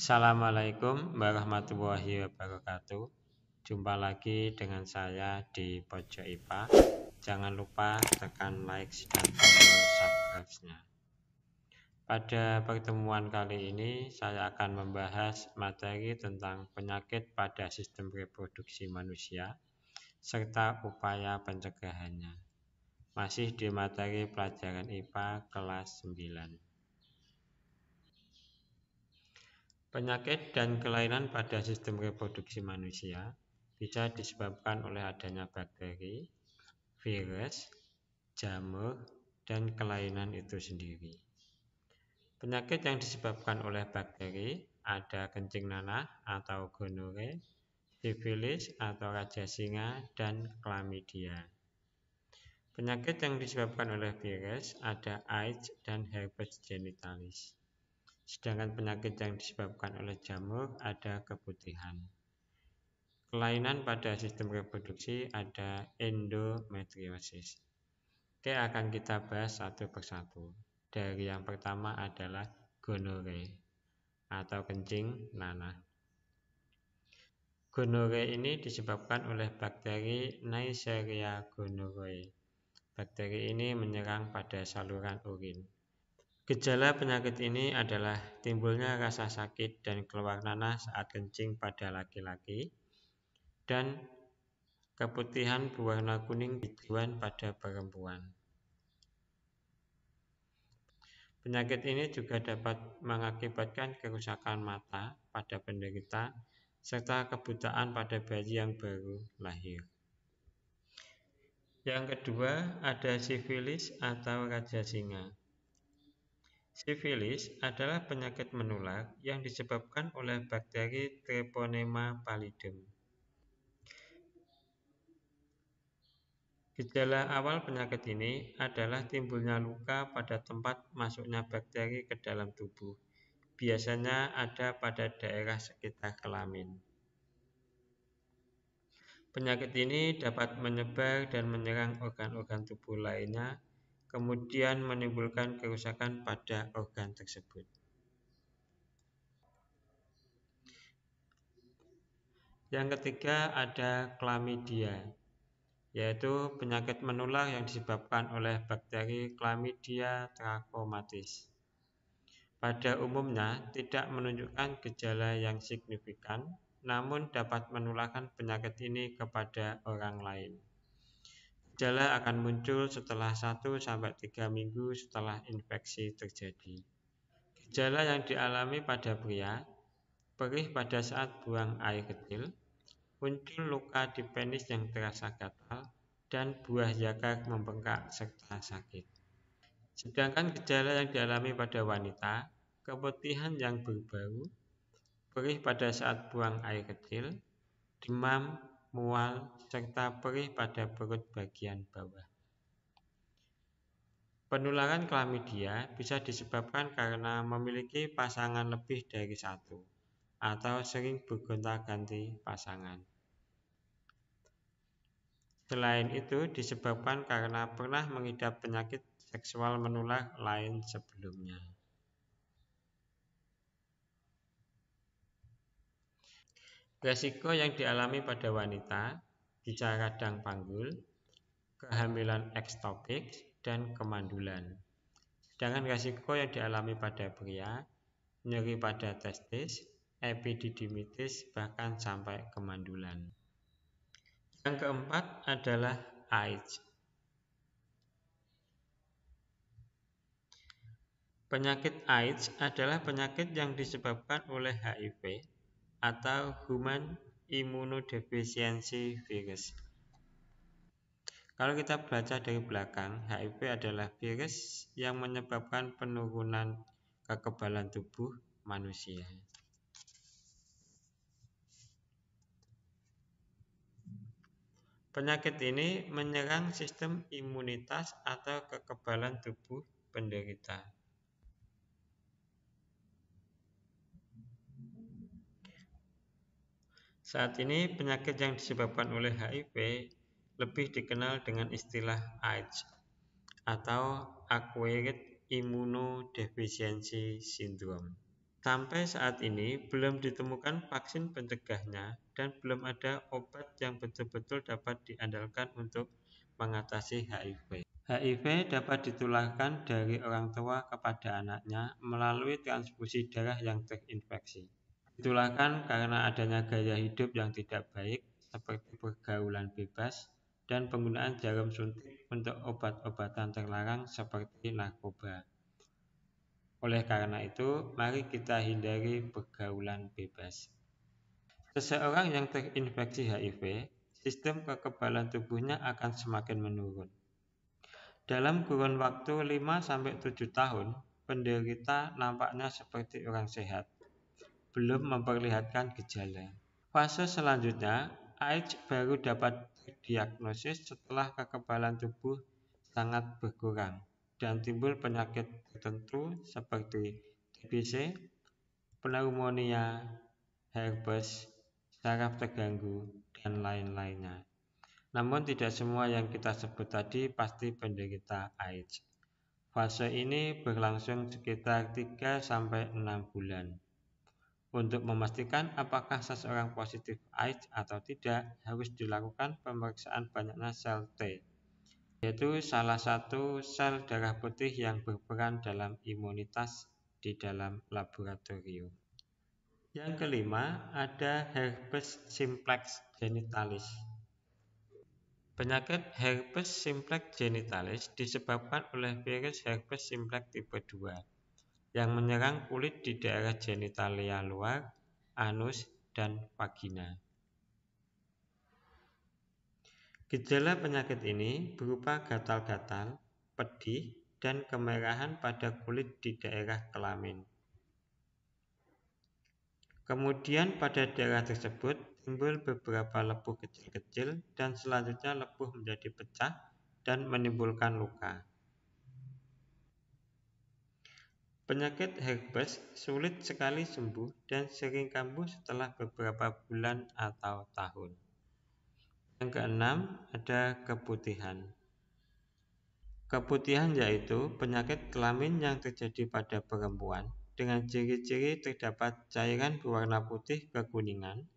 Assalamualaikum warahmatullahi wabarakatuh. Jumpa lagi dengan saya di Pojok IPA. Jangan lupa tekan like dan tombol subscribe-nya. Pada pertemuan kali ini saya akan membahas materi tentang penyakit pada sistem reproduksi manusia serta upaya pencegahannya. Masih di materi pelajaran IPA kelas 9. Penyakit dan kelainan pada sistem reproduksi manusia bisa disebabkan oleh adanya bakteri, virus, jamur, dan kelainan itu sendiri. Penyakit yang disebabkan oleh bakteri ada kencing nanah atau gonore, sifilis atau raja singa, dan chlamydia. Penyakit yang disebabkan oleh virus ada AIDS dan herpes genitalis. Sedangkan penyakit yang disebabkan oleh jamur ada keputihan. Kelainan pada sistem reproduksi ada endometriosis. Oke, akan kita bahas satu persatu. Dari yang pertama adalah gonore atau kencing nanah. Gonore ini disebabkan oleh bakteri Neisseria gonorrhoeae. Bakteri ini menyerang pada saluran urin. Gejala penyakit ini adalah timbulnya rasa sakit dan keluar nanah saat kencing pada laki-laki dan keputihan berwarna kuning biruan pada perempuan. Penyakit ini juga dapat mengakibatkan kerusakan mata pada penderita serta kebutaan pada bayi yang baru lahir. Yang kedua ada sifilis atau raja singa. Sifilis adalah penyakit menular yang disebabkan oleh bakteri Treponema pallidum. Gejala awal penyakit ini adalah timbulnya luka pada tempat masuknya bakteri ke dalam tubuh. Biasanya ada pada daerah sekitar kelamin. Penyakit ini dapat menyebar dan menyerang organ-organ tubuh lainnya, kemudian menimbulkan kerusakan pada organ tersebut. Yang ketiga ada chlamydia, yaitu penyakit menular yang disebabkan oleh bakteri Chlamydia trachomatis. Pada umumnya tidak menunjukkan gejala yang signifikan, namun dapat menularkan penyakit ini kepada orang lain. Gejala akan muncul setelah 1-3 minggu setelah infeksi terjadi. Gejala yang dialami pada pria, perih pada saat buang air kecil, muncul luka di penis yang terasa gatal, dan buah yakar membengkak serta sakit. Sedangkan gejala yang dialami pada wanita, keputihan yang berbau, perih pada saat buang air kecil, demam, mual, serta perih pada perut bagian bawah. Penularan chlamydia bisa disebabkan karena memiliki pasangan lebih dari satu, atau sering bergonta-ganti pasangan. Selain itu disebabkan karena pernah mengidap penyakit seksual menular lain sebelumnya. Resiko yang dialami pada wanita bisa radang panggul, kehamilan ektopik, dan kemandulan. Sedangkan resiko yang dialami pada pria, nyeri pada testis, epididymitis, bahkan sampai kemandulan. Yang keempat adalah AIDS. Penyakit AIDS adalah penyakit yang disebabkan oleh HIV atau Human Immunodeficiency Virus. Kalau kita baca dari belakang, HIV adalah virus yang menyebabkan penurunan kekebalan tubuh manusia. Penyakit ini menyerang sistem imunitas atau kekebalan tubuh penderita. Saat ini penyakit yang disebabkan oleh HIV lebih dikenal dengan istilah AIDS atau Acquired Immunodeficiency Syndrome. Sampai saat ini belum ditemukan vaksin pencegahnya dan belum ada obat yang betul-betul dapat diandalkan untuk mengatasi HIV. HIV dapat ditularkan dari orang tua kepada anaknya melalui transfusi darah yang terinfeksi. Ditularkan karena adanya gaya hidup yang tidak baik seperti pergaulan bebas dan penggunaan jarum suntik untuk obat-obatan terlarang seperti narkoba. Oleh karena itu, mari kita hindari pergaulan bebas. Seseorang yang terinfeksi HIV, sistem kekebalan tubuhnya akan semakin menurun. Dalam kurun waktu 5-7 tahun, penderita nampaknya seperti orang sehat, belum memperlihatkan gejala. Fase selanjutnya, AIDS baru dapat didiagnosis setelah kekebalan tubuh sangat berkurang dan timbul penyakit tertentu seperti TBC, pneumonia, herpes, saraf terganggu, dan lain-lainnya. Namun tidak semua yang kita sebut tadi pasti penderita AIDS. Fase ini berlangsung sekitar 3-6 bulan. Untuk memastikan apakah seseorang positif AIDS atau tidak, harus dilakukan pemeriksaan banyaknya sel T, yaitu salah satu sel darah putih yang berperan dalam imunitas di dalam laboratorium. Yang kelima, ada herpes simplex genitalis. Penyakit herpes simplex genitalis disebabkan oleh virus herpes simplex tipe 2 yang menyerang kulit di daerah genitalia luar, anus, dan vagina. Gejala penyakit ini berupa gatal-gatal, pedih, dan kemerahan pada kulit di daerah kelamin. Kemudian pada daerah tersebut timbul beberapa lepuh kecil-kecil dan selanjutnya lepuh menjadi pecah dan menimbulkan luka. Penyakit herpes sulit sekali sembuh dan sering kambuh setelah beberapa bulan atau tahun. Yang keenam, ada keputihan. Keputihan yaitu penyakit kelamin yang terjadi pada perempuan dengan ciri-ciri terdapat cairan berwarna putih kekuningan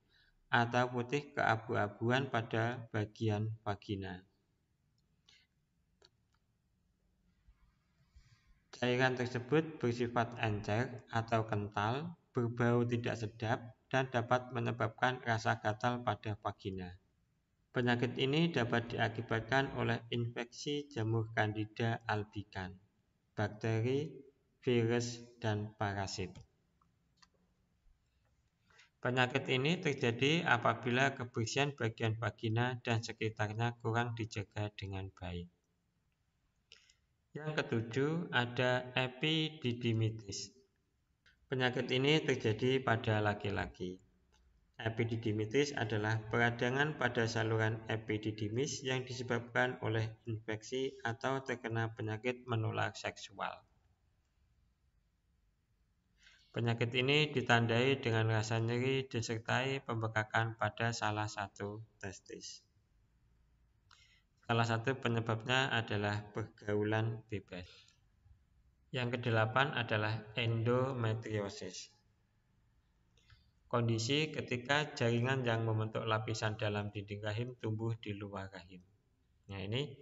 atau putih keabu-abuan pada bagian vagina. Cairan tersebut bersifat encer atau kental, berbau tidak sedap, dan dapat menyebabkan rasa gatal pada vagina. Penyakit ini dapat diakibatkan oleh infeksi jamur Candida albicans, bakteri, virus, dan parasit. Penyakit ini terjadi apabila kebersihan bagian vagina dan sekitarnya kurang dijaga dengan baik. Yang ketujuh, ada epididymitis. Penyakit ini terjadi pada laki-laki. Epididymitis adalah peradangan pada saluran epididymis yang disebabkan oleh infeksi atau terkena penyakit menular seksual. Penyakit ini ditandai dengan rasa nyeri disertai pembekakan pada salah satu testis. Salah satu penyebabnya adalah pergaulan bebas. Yang kedelapan adalah endometriosis. Kondisi ketika jaringan yang membentuk lapisan dalam dinding rahim tumbuh di luar rahim. Nah, ini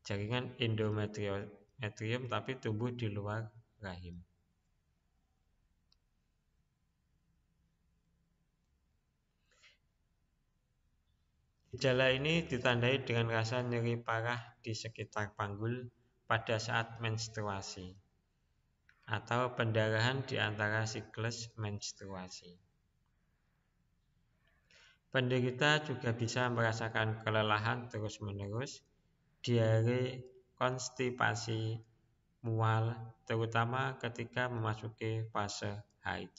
jaringan endometrium tapi tumbuh di luar rahim. Gejala ini ditandai dengan rasa nyeri parah di sekitar panggul pada saat menstruasi atau pendarahan di antara siklus menstruasi. Penderita juga bisa merasakan kelelahan terus-menerus, diare, konstipasi, mual, terutama ketika memasuki fase haid.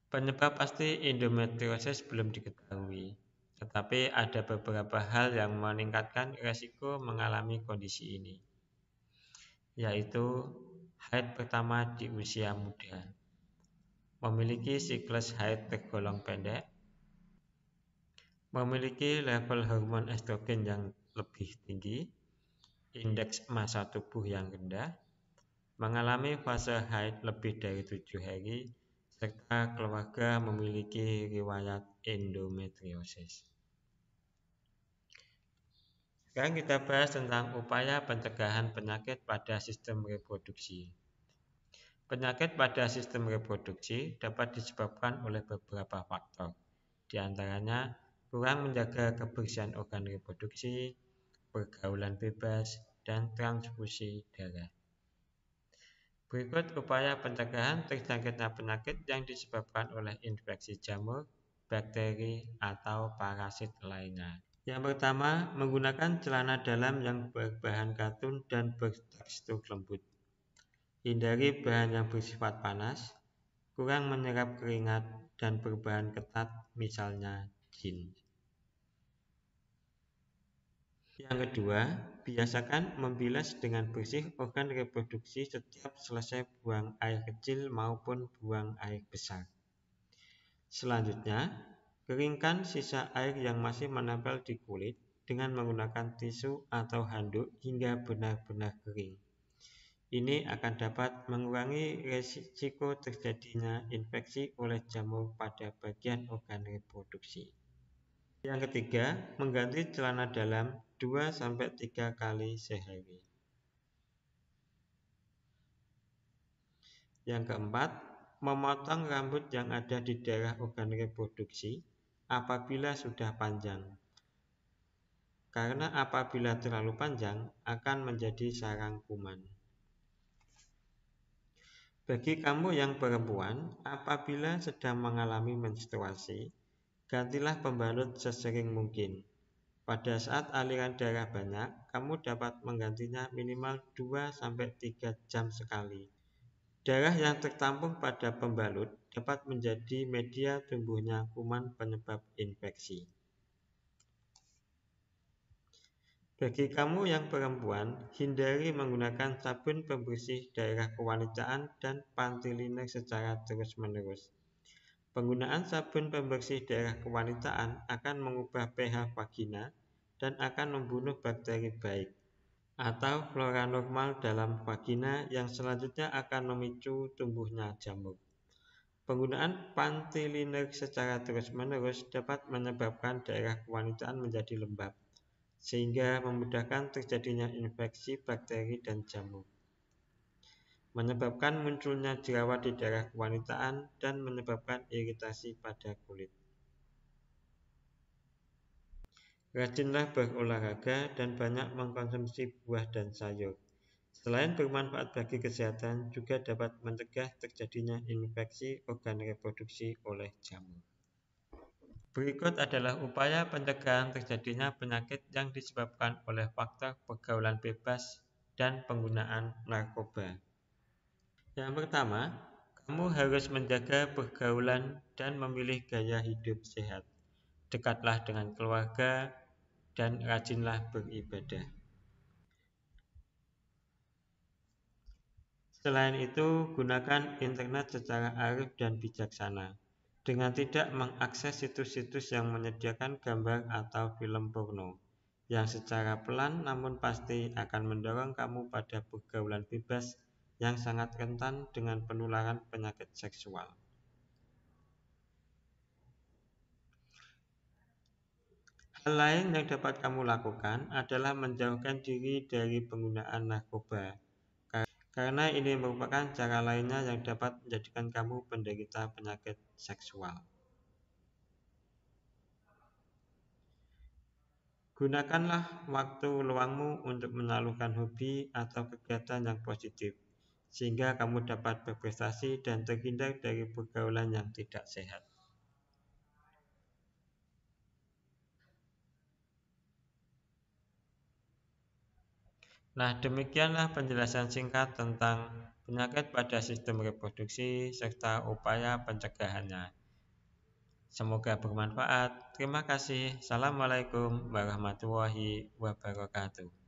Penyebab pasti endometriosis belum diketahui, tetapi ada beberapa hal yang meningkatkan resiko mengalami kondisi ini, yaitu haid pertama di usia muda, memiliki siklus haid tergolong pendek, memiliki level hormon estrogen yang lebih tinggi, indeks massa tubuh yang rendah, mengalami fase haid lebih dari 7 hari, serta keluarga memiliki riwayat endometriosis. Sekarang kita bahas tentang upaya pencegahan penyakit pada sistem reproduksi. Penyakit pada sistem reproduksi dapat disebabkan oleh beberapa faktor, di antaranya kurang menjaga kebersihan organ reproduksi, pergaulan bebas, dan transfusi darah. Berikut upaya pencegahan terjangkitnya penyakit yang disebabkan oleh infeksi jamur, bakteri, atau parasit lainnya. Yang pertama, menggunakan celana dalam yang berbahan katun dan bertekstur lembut. Hindari bahan yang bersifat panas, kurang menyerap keringat, dan berbahan ketat, misalnya jeans. Yang kedua, biasakan membilas dengan bersih organ reproduksi setiap selesai buang air kecil maupun buang air besar. Selanjutnya, keringkan sisa air yang masih menempel di kulit dengan menggunakan tisu atau handuk hingga benar-benar kering. Ini akan dapat mengurangi risiko terjadinya infeksi oleh jamur pada bagian organ reproduksi. Yang ketiga, mengganti celana dalam 2-3 kali sehari. Yang keempat, memotong rambut yang ada di daerah organ reproduksi apabila sudah panjang. Karena apabila terlalu panjang akan menjadi sarang kuman. Bagi kamu yang perempuan, apabila sedang mengalami menstruasi, gantilah pembalut sesering mungkin. Pada saat aliran darah banyak, kamu dapat menggantinya minimal 2-3 jam sekali. Darah yang tertampung pada pembalut dapat menjadi media tumbuhnya kuman penyebab infeksi. Bagi kamu yang perempuan, hindari menggunakan sabun pembersih daerah kewanitaan dan panty liner secara terus-menerus. Penggunaan sabun pembersih daerah kewanitaan akan mengubah pH vagina dan akan membunuh bakteri baik atau flora normal dalam vagina yang selanjutnya akan memicu tumbuhnya jamur. Penggunaan panty liner secara terus-menerus dapat menyebabkan daerah kewanitaan menjadi lembab, sehingga memudahkan terjadinya infeksi bakteri dan jamur, menyebabkan munculnya jerawat di daerah kewanitaan, dan menyebabkan iritasi pada kulit. Rajinlah berolahraga dan banyak mengkonsumsi buah dan sayur. Selain bermanfaat bagi kesehatan, juga dapat mencegah terjadinya infeksi organ reproduksi oleh jamur. Berikut adalah upaya pencegahan terjadinya penyakit yang disebabkan oleh faktor pergaulan bebas dan penggunaan narkoba. Yang pertama, kamu harus menjaga pergaulan dan memilih gaya hidup sehat. Dekatlah dengan keluarga dan rajinlah beribadah. Selain itu, gunakan internet secara arif dan bijaksana, dengan tidak mengakses situs-situs yang menyediakan gambar atau film porno, yang secara pelan namun pasti akan mendorong kamu pada pergaulan bebas yang sangat rentan dengan penularan penyakit seksual. Hal lain yang dapat kamu lakukan adalah menjauhkan diri dari penggunaan narkoba, karena ini merupakan cara lainnya yang dapat menjadikan kamu penderita penyakit seksual. Gunakanlah waktu luangmu untuk menyalurkan hobi atau kegiatan yang positif, sehingga kamu dapat berprestasi dan terhindar dari pergaulan yang tidak sehat. Nah, demikianlah penjelasan singkat tentang penyakit pada sistem reproduksi serta upaya pencegahannya. Semoga bermanfaat. Terima kasih. Assalamualaikum warahmatullahi wabarakatuh.